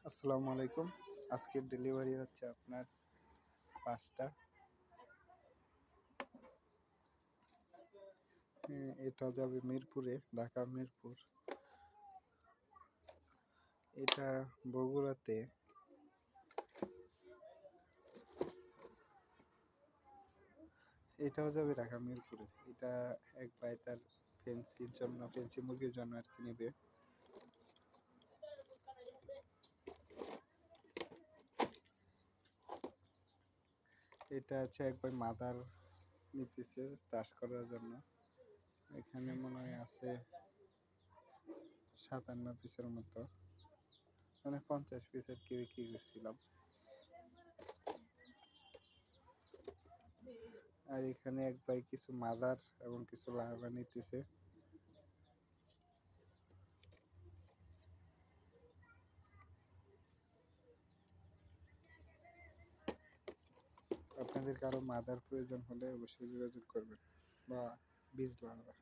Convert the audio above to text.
আসসালামু আলাইকুম। আজকের ডেলিভারি হচ্ছে আপনার ৫টা। এটা যাবে মিরপুরে, ঢাকা মিরপুর। এটা বগুড়াতে। এটাও যাবে ঢাকা মিরপুরে। এটা এক ভাই তার ফেন্সি মুরগির জন্য আর কি নেবে। এটা হচ্ছে এক ভাই মাদার নিতেছে চাষ করার জন্য। এখানে মনে হয় আছে ৫৭ পিসের মতো, মানে ৫০ পিসের কি বিক্রি করছিলাম। আর এখানে এক ভাই কিছু মাদার এবং কিছু লার্ভা নিতেছে। আপনাদের কারো মাদার প্রয়োজন হলে অবশ্যই যোগাযোগ করবেন, বা বীজ লার্ভা।